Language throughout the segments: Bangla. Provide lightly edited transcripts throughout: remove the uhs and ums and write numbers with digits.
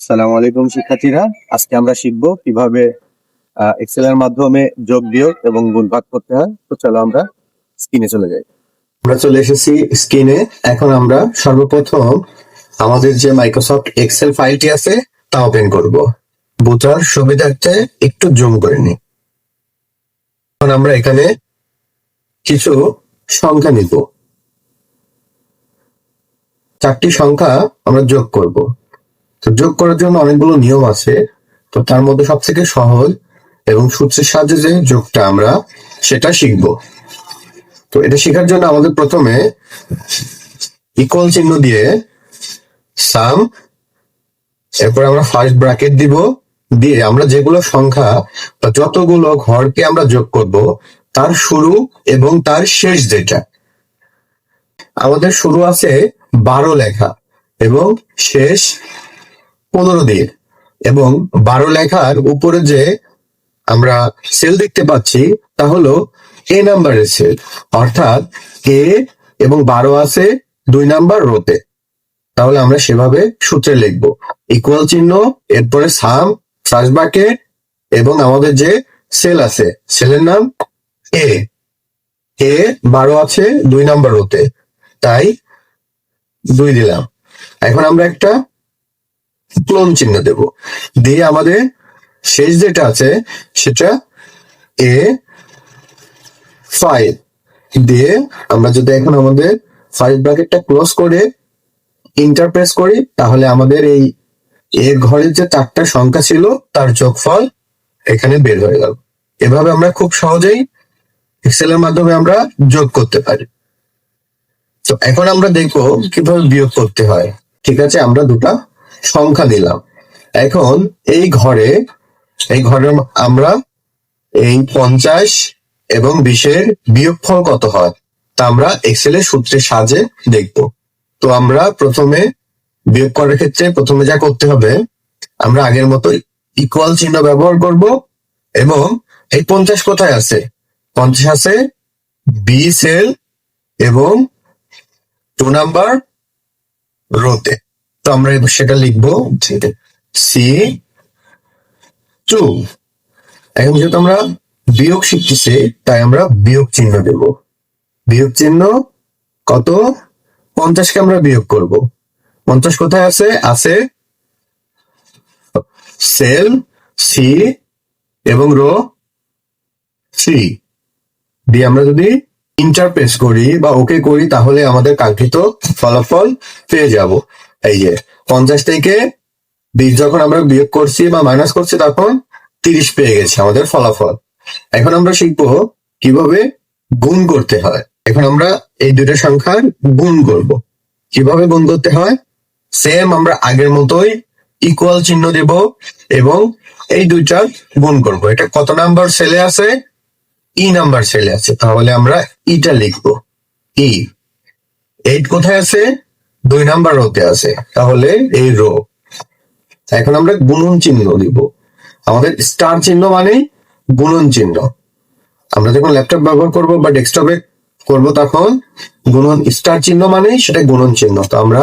সালাম আলাইকুম শিক্ষার্থীরা, আজকে আমরা শিখবো কিভাবে এক্সেল এর মাধ্যমে যোগ বিয়োগ এবং গুণ ভাগ করতে হয়। তো চলো আমরা স্ক্রিনে চলে যাই। আমরা চলে এসেছি স্ক্রিনে। এখন আমরা সর্বপ্রথম আমাদের যে মাইক্রোসফট এক্সেল ফাইলটি আছে তা ওপেন করব। বোঝার সুবিধার্থে একটু জুম করে নিই। এখন আমরা এখানে কিছু সংখ্যা নিব, 4টি সংখ্যা আমরা যোগ করব। তো যোগ করার জন্য অনেকগুলো নিয়ম আছে, তো তার মধ্যে সবথেকে সহজ এবং সূত্রের সাহায্যে যে যোগটা আমরা সেটা শিখব। তো এটা শেখার জন্য আমাদের প্রথমে ইকুয়াল চিহ্ন দিয়ে সাম, এরপর আমরা ফার্স্ট ব্র্যাকেট দিব, দিয়ে আমরা যেগুলো সংখ্যা বা যতগুলো ঘরকে আমরা যোগ করব তার শুরু এবং তার শেষ যেটা। আমাদের শুরু আছে 12 লেখা এবং শেষ 15 দিয়ে, এবং 12 লেখার উপরে যে আমরা সেল দেখতে পাচ্ছি তা হলো এ নাম্বারের সেল, অর্থাৎ এ এবং 12 আছে 2 নাম্বার রোতে। তাহলে আমরা সেভাবে সূত্রে লিখব, ইকুয়াল চিহ্ন, এরপরে সাম, ফার্স্ট ব্র্যাকেট, এবং আমাদের যে সেল আছে সেলের নাম এ। এ 12 আছে 2 নাম্বার রোতে, তাই 2 দিলাম। এখন আমরা একটা ক্লোন চিহ্ন দেব, দিয়ে আমাদের শেষ যেটা আছে সেটা এ 5 দিয়ে আমরা যদি এখন আমাদের ফার্স্ট ব্র্যাকেটটা ক্লোজ করে ইন্টার প্রেস করি, তাহলে আমাদের এই এর ঘরের যে 4টা সংখ্যা ছিল তার যোগফল এখানে বের হয়ে গেল। এভাবে আমরা খুব সহজেই এক্সেল এর মাধ্যমে আমরা যোগ করতে পারি। তো এখন আমরা দেখবো কিভাবে বিয়োগ করতে হয়। ঠিক আছে, আমরা দুটা সংখ্যা দিলাম। এখন এই ঘরে আমরা এই 50 এবং 20-এর বিয়োগফল কত হয় তা আমরা এক্সেলের সূত্রের সাহায্যে দেখব। তো আমরা প্রথমে বিয়োগ করার ক্ষেত্রে প্রথমে যা করতে হবে, আমরা আগের মতো ইকুয়াল চিহ্ন ব্যবহার করব, এবং এই 50 কোথায় আছে? 50 আছে বি সেল এবং 2 নাম্বার রোতে। তো আমরা সেটা লিখবো C2। এখন যেহেতু আমরা বিয়োগ শিখতেছি তাই আমরা বিয়োগ চিহ্ন দেব। বিয়োগ চিহ্ন কত? 50-কে আমরা বিয়োগ করব। 50 কোথায় আছে? আছে সেল সি এবং রো 3 দিয়ে আমরা যদি ইন্টার প্রেস করি বা ওকে করি তাহলে আমাদের কাঙ্ক্ষিত ফলাফল পেয়ে যাব। এই যে 50 থেকে 20 যখন আমরা বিয়োগ করছি বা মাইনাস করছি তখন 30 পেয়ে গেছে আমাদের ফলাফল। এখন আমরা শিখবো কিভাবে গুণ করতে হয়। এখন আমরা এই দুটো সংখ্যার গুণ করব। কিভাবে গুণ করতে হয়? সেম আমরা আগের মতোই ইকুয়াল চিহ্ন দেব এবং এই দুইটার গুণ করব। এটা কত নাম্বার সেলে আছে? ই নাম্বার সেলে আছে, তাহলে আমরা ইটা লিখবো ই। 8 কোথায় আছে? 2 নাম্বার রোতে আছে, তাহলে এই রো। এখন আমরা গুণন চিহ্ন দিব। আমাদের স্টার চিহ্ন মানে গুণন চিহ্ন। আমরা যখন ল্যাপটপ ব্যবহার করব বা ডেস্কটপে করব তখন গুণন স্টার চিহ্ন মানে সেটা গুণন চিহ্ন। তো আমরা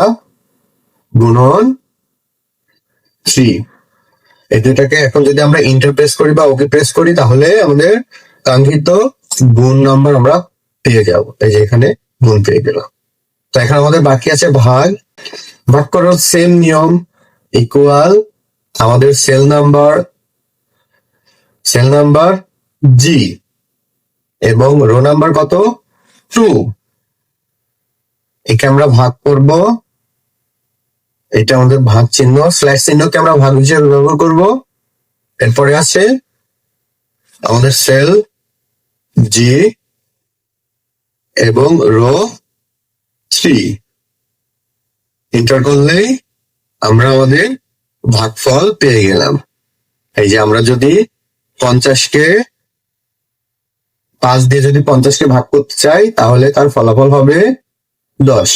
গুণন 3, এই দুটাকে এখন যদি আমরা ইন্টার প্রেস করি বা ওকে প্রেস করি তাহলে আমাদের কাঙ্ক্ষিত গুণ নাম্বার আমরা পেয়ে যাব। এই যে এখানে গুণ পেয়ে গেলাম। তো এখন আমাদের বাকি আছে ভাগ। ভাগ করার সেম নিয়ম, ইকুয়াল আমাদের সেল নাম্বার জি এবং রো নাম্বার কত? 2। একে আমরা ভাগ করব। এটা আমাদের ভাগ চিহ্ন, স্ল্যাশ চিহ্নকে আমরা ভাগ হিসেবে ব্যবহার করব। এরপরে আছে আমাদের সেল জি এবং রো 3। ইন্টার করলেই আমরা আমাদের ভাগফল পেয়ে গেলাম। এই যে আমরা যদি 50-কে 5 দিয়ে যদি 50-কে ভাগ করতে চাই তাহলে তার ফলাফল হবে 10।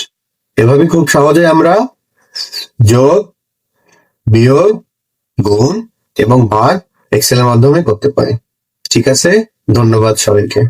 এভাবে খুব সহজে আমরা যোগ, বিয়োগ, গুণ এবং ভাগ এক্সেলের মাধ্যমে করতে পারি। ঠিক আছে, ধন্যবাদ সবাইকে।